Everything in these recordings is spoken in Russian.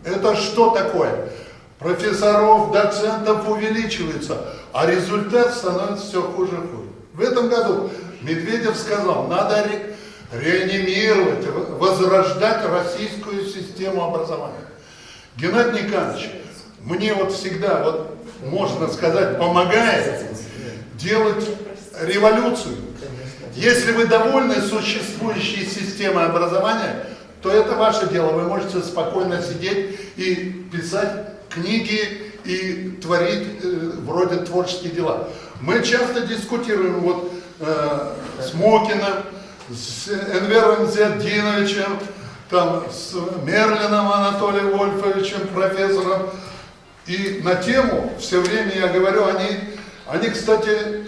Это что такое? Профессоров, доцентов увеличивается, а результат становится все хуже и хуже. В этом году Медведев сказал, надо реанимировать, возрождать российскую систему образования. Геннадий Николаевич, мне вот всегда, вот, можно сказать, помогает делать революцию. Если вы довольны существующей системой образования, то это ваше дело. Вы можете спокойно сидеть и писать книги и творить вроде творческие дела. Мы часто дискутируем вот с Мокиным, с Энвером Зиаддиновичем, там, с Мерлиным Анатолием Вольфовичем, профессором. И на тему все время я говорю, они, кстати,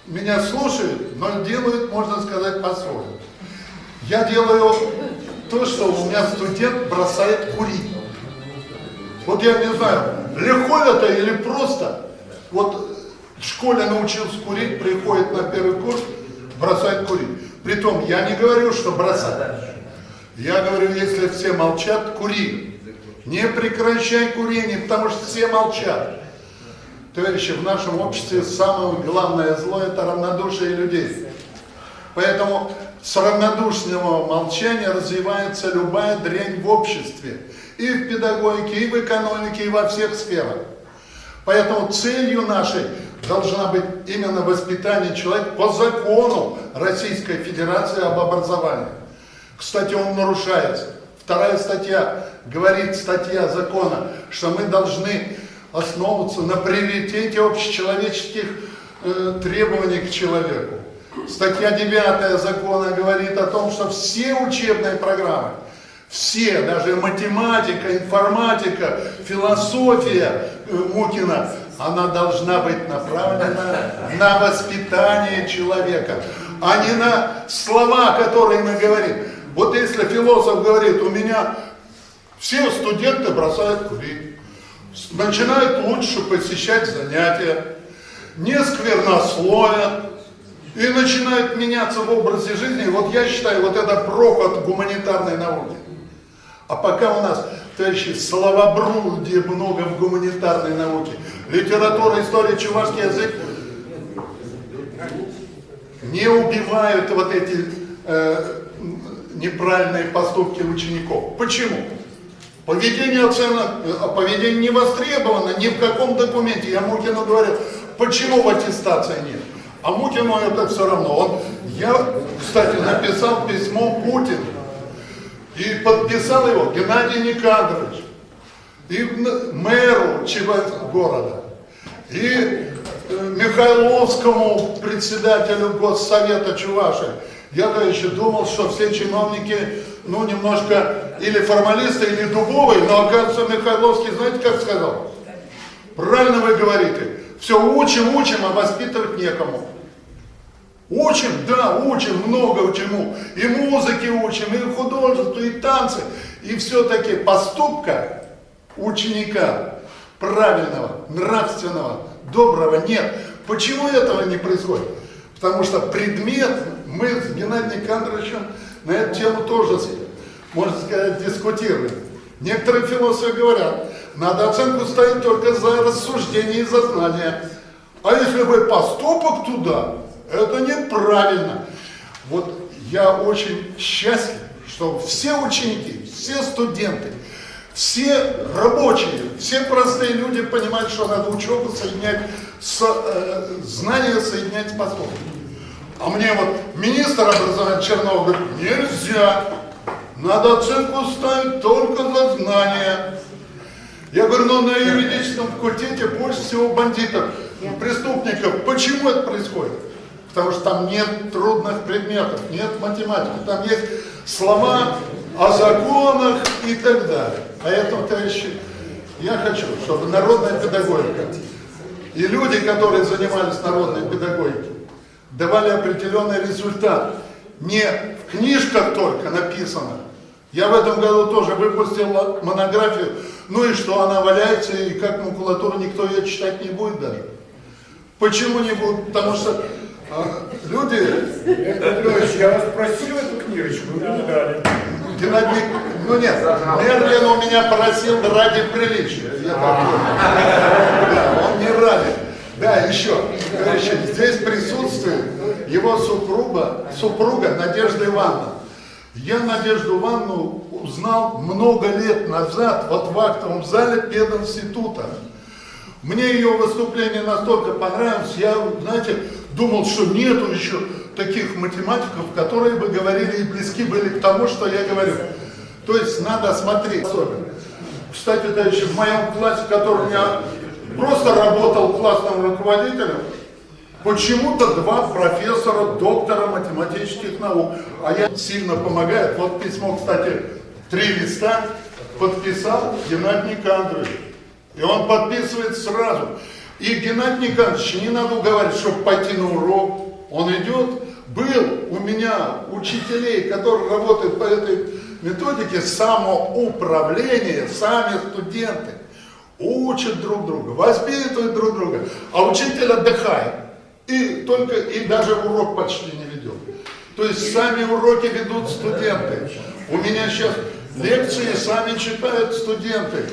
меня слушают, но делают, можно сказать, по-своему. Я делаю то, что у меня студент бросает курить. Вот я не знаю, легко это или просто. Вот в школе научился курить, приходит на первый курс, бросает курить. Притом я не говорю, что бросать. Я говорю, если все молчат, кури. Не прекращай курение, потому что все молчат. Товарищи, в нашем обществе самое главное зло – это равнодушие людей. Поэтому с равнодушного молчания развивается любая дрянь в обществе. И в педагогике, и в экономике, и во всех сферах. Поэтому целью нашей должна быть именно воспитание человека по закону Российской Федерации об образовании. Кстати, он нарушается. Вторая статья говорит, статья закона, что мы должны основываться на приоритете общечеловеческих требований к человеку. Статья 9 закона говорит о том, что все учебные программы, все, даже математика, информатика, философия Мукина, она должна быть направлена на воспитание человека, а не на слова, которые мы говорим. Вот если философ говорит, у меня все студенты бросают курить, начинают лучше посещать занятия, не сквернословят и начинают меняться в образе жизни. Вот я считаю, вот это проход гуманитарной науки. А пока у нас, товарищи, словоблудия много в гуманитарной науке, литература, история, чувашский язык, не убивают вот эти неправильные поступки учеников. Почему? Поведение поведение не востребовано ни в каком документе. Я Мукину говорю, почему в аттестации нет? А Мукину это все равно. Я, кстати, написал письмо Путину. И подписал его Геннадий Никандрович. И мэру города. И Михайловскому председателю Госсовета Чувашии. Я-то еще думал, что все чиновники, ну, немножко или формалисты, или дубовые, но, оказывается, Михайловский, знаете, как сказал? Правильно вы говорите. Все учим, а воспитывать некому. Учим, да, учим, много чему. И музыки учим, и художество, и танцы. И все-таки поступка ученика правильного, нравственного, доброго нет. Почему этого не происходит? Потому что предмет, мы с Геннадием Никандровичем на эту тему тоже, можно сказать, дискутируем. Некоторые философы говорят, надо оценку ставить только за рассуждение и за знание. А если вы поступок туда, это неправильно. Вот я очень счастлив, что все ученики, все студенты, все рабочие, все простые люди понимают, что надо учебу соединять с знания, соединять с поступком. А мне вот министр образования Чернов говорит, нельзя, надо оценку ставить только за знания. Я говорю, ну на юридическом факультете больше всего бандитов, преступников. Почему это происходит? Потому что там нет трудных предметов, нет математики, там есть слова о законах и так далее. Поэтому, товарищи, я хочу, чтобы народная педагогика и люди, которые занимались народной педагогикой, давали определенный результат. Не в книжках только написано. Я в этом году тоже выпустил монографию, ну и что, она валяется, и как макулатура, никто ее читать не будет даже. Почему не будет? Потому что люди... Петрович, я вас просил эту книжечку, вы мне не дали. Геннадий, ну нет, Мерлин у меня просил ради приличия. Я так понял. Да, он не ради. Да, еще, короче, здесь присутствует его супруга Надежда Ивановна. Я Надежду Ивановну узнал много лет назад, вот в актовом зале пединститута. Мне ее выступление настолько понравилось, я, знаете, думал, что нету еще таких математиков, которые бы говорили и близки были к тому, что я говорю. То есть надо смотреть. Кстати, да, еще в моем классе, который у меня просто работал классным руководителем, почему-то 2 профессора, доктора математических наук. А я сильно помогает. Вот письмо, кстати, 3 листа подписал Геннадий Никандрович. И он подписывает сразу. И Геннадий Никандрович не надо уговаривать, чтобы пойти на урок. Он идет. Был у меня учителей, которые работают по этой методике самоуправления, сами студенты учат друг друга, воспитывают друг друга, а учитель отдыхает. И даже урок почти не ведет. То есть сами уроки ведут студенты. У меня сейчас лекции сами читают студенты.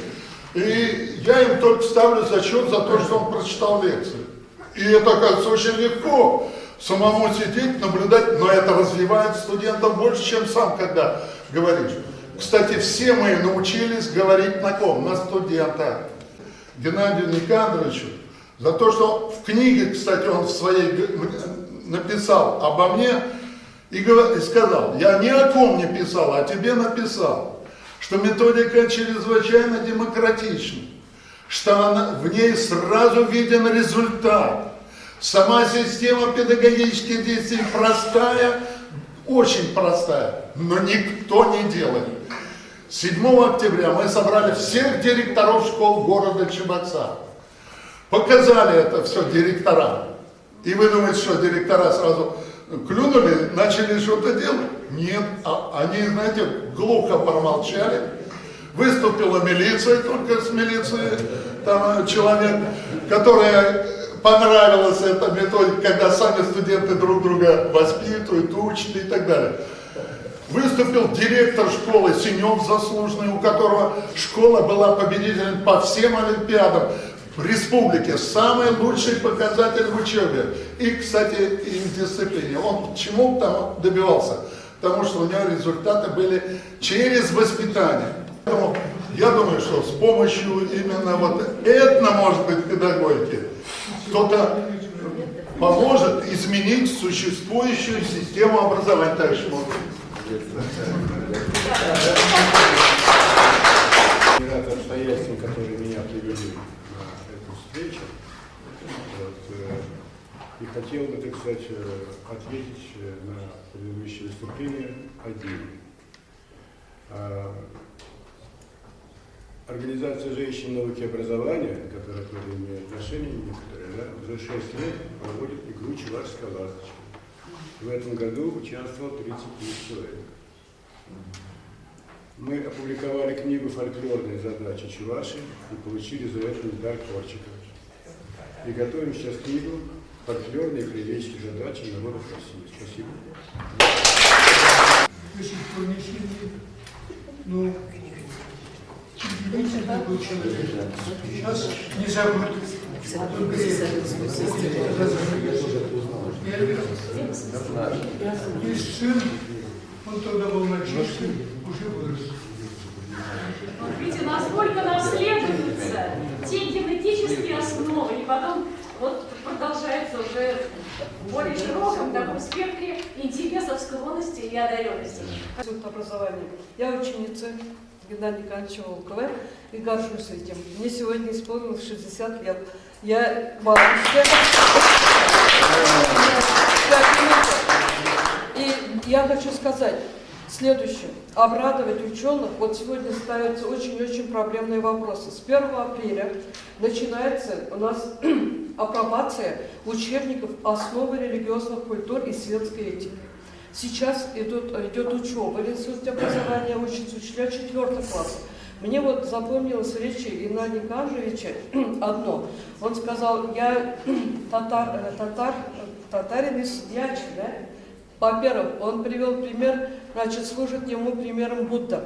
И я им только ставлю зачет за то, что он прочитал лекцию. И это, оказывается, очень легко самому сидеть, наблюдать, но это развивает студентов больше, чем сам, когда говоришь. Кстати, все мы научились говорить на ком? На студентах. Геннадию Никандровичу за то, что в книге, кстати, он в своей написал обо мне и сказал, я ни о ком не писал, а тебе написал, что методика чрезвычайно демократична, что в ней сразу виден результат. Сама система педагогических действий простая, очень простая, но никто не делает. 7 октября мы собрали всех директоров школ города Чебоксар. Показали это все директорам. И вы думаете, что директора сразу клюнули, начали что-то делать? Нет, они, знаете, глухо промолчали. Выступила милиция, только с милицией там человек, которая понравилась эта методика, когда сами студенты друг друга воспитывают, учат и так далее. Выступил директор школы Синев заслуженный, у которого школа была победителем по всем олимпиадам в республике. Самый лучший показатель в учебе. И, кстати, и в дисциплине. Он чему там добивался? Потому что у него результаты были через воспитание. Поэтому я думаю, что с помощью именно вот может быть, педагогики кто-то поможет изменить существующую систему образования. Товарищ Муртин. Рад обстоятельствам, которые меня привели на эту встречу. И хотел бы, так сказать, ответить на предыдущее выступление отдельно. Организация женщин науки и образования, которая тоже имеет отношение некоторые, уже 6 лет проводит игру «Чувашская ласточка». В этом году участвовало 30 тысяч человек. Мы опубликовали книгу «Фольклорные задачи Чувашии» и получили за это медаль Корчика. И готовим сейчас книгу «Фольклорные и краеведческие задачи народов России». Спасибо. Ну, удивительный был человек. Сейчас не забудь. Есть сын, он тогда был мальчишкой, уже вырос. Видите, насколько наследуются те генетические основы, и потом вот продолжается уже в более широком таком спектре интересов, склонностей и одаренностей. Образование. Я ученица Геннадия Николаевича Волкова и горжусь этим. Мне сегодня исполнилось 60 лет. Я бабушка. И я хочу сказать следующее. Обрадовать ученых. Вот сегодня ставятся очень-очень проблемные вопросы. С 1 апреля начинается у нас апробация учебников «Основы религиозных культур и светской этики». Сейчас идет учеба в институте образования, учатся учителя 4 класса. Мне вот запомнилось в речи Геннадия Никандровича одно. Он сказал, я татарин из Дячи, да? Во-первых, он привел пример, значит, служит ему примером Будда.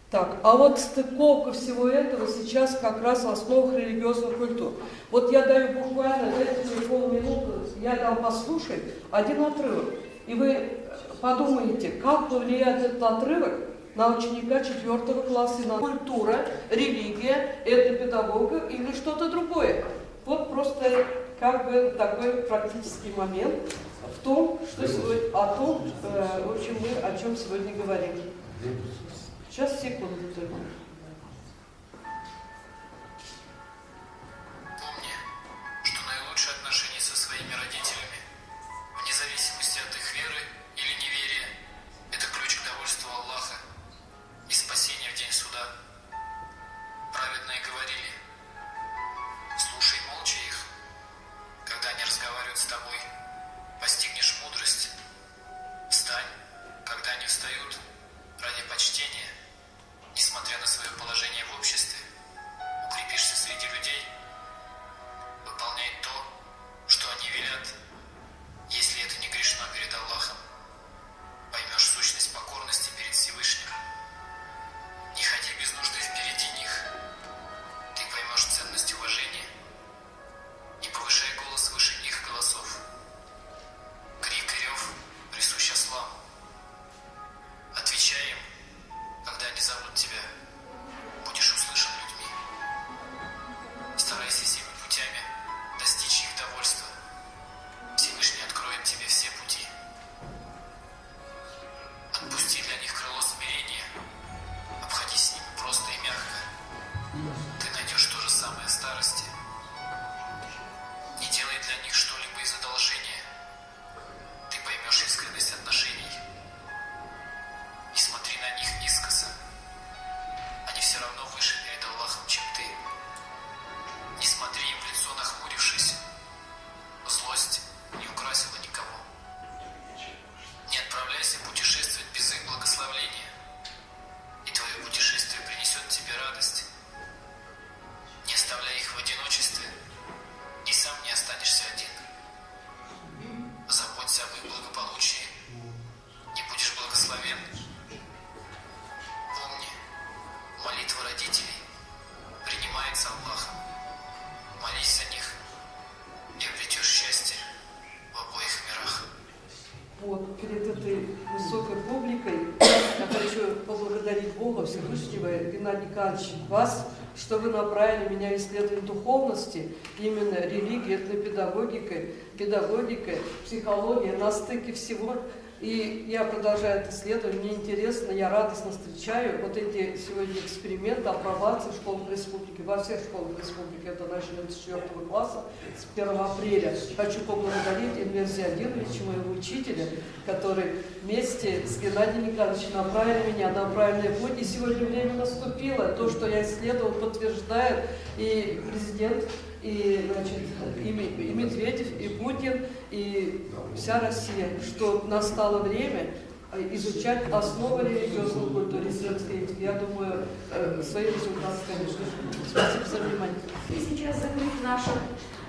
Так, а вот стыковка всего этого сейчас как раз в основах религиозных культур. Вот я даю буквально, дайте мне полминуты, я дам послушать один отрывок. И вы подумаете, как повлияет этот отрывок на ученика 4 класса, и на культура, религия, этнопедагога или что-то другое. Вот просто как бы такой практический момент в том, что сегодня, о том, в общем, мы о чем сегодня говорим. Сейчас, секунду только. Помни, что наилучшие отношения со своими родителями, вне зависимости от их веры или неверия, это ключ к довольству Аллаха и спасения в день суда. Праведные говорили: слушай молча их, когда они разговаривают с тобой, постигнешь мудрость. Встань, когда они встают, ради почтения, несмотря на свое положение в обществе, укрепишься среди людей, выполняй то, что они велят, если это не грешно перед Аллахом, поймешь сущность покорности перед Всевышним. Не ходи без нужды впереди них, ты поймешь ценность уважения. Не повышай голос выше их голосов. Крик и рев присущ ослам. Отвечай им, когда они зовут тебя, будешь услышан людьми. Старайся всеми путями достичь их довольства. Всевышний откроет тебе все пути. Отпусти для них крыло смирения. Обходись с ними просто и мягко. Ты найдешь то же самое в старости. Не делай для них что-либо из одолжения. Ты поймешь искренность отношений. Не смотри на них искоса. Они все равно выше перед Аллахом, чем ты. Не смотри им в лицо, нахмурившись. Злость не украсила никого. Не отправляйся путешествовать без их благословления, и твое путешествие принесет тебе радость. Не оставляй их в одиночестве, и сам не останешься один. Заботься об их благополучии, и будешь благословен. Помни, молитва родителей принимается Аллахом. Молись за них, и обретешь счастье в обоих мирах. Вот, перед этой высокой публикой я хочу поблагодарить Бога Всевышнего, Геннадий Николаевич, вас, что вы направили меня в исследование духовности, именно религии, педагогика, психология, на стыке всего. И я продолжаю это исследование, мне интересно, я радостно встречаю вот эти сегодня эксперименты, апробации в школах республики, во всех школах республики, это начнется с 4 класса, с 1 апреля. Хочу поблагодарить Эльмира Зиадиновича, моего учителя, который вместе с Геннадием Николаевичем направили меня на правильный путь. И сегодня время наступило, то, что я исследовал, подтверждает и президент, и, значит, и Медведев, и Путин, и вся Россия, что настало время изучать основы религиозной культуры светской. Я думаю, свои результаты, конечно. Спасибо за внимание. И сейчас закрыть наше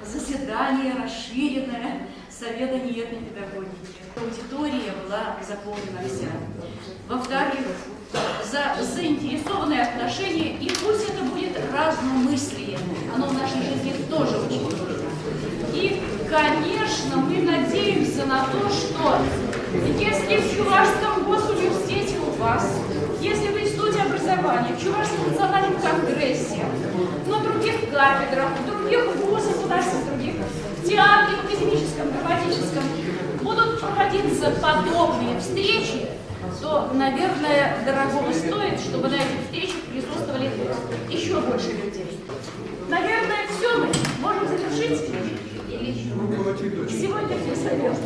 заседание расширенное Совета неетной педагогики. Аудитория была заполнена вся. Во-вторых, за заинтересованное отношение, и пусть это будет разномыслие, оно в нашей жизни тоже очень нужно. И, конечно, мы надеемся на то, что если в Чувашском госуниверситете у вас, если в Институте образования, в Чувашском национальном конгрессе, на других кафедрах, в других вузах у нас и других, в театре, в академическом, драматическом, будут проводиться подобные встречи, то, наверное, дорогого стоит, чтобы на этих встречах присутствовали еще больше людей. Наверное, все мы можем завершить. Или сегодня все совет.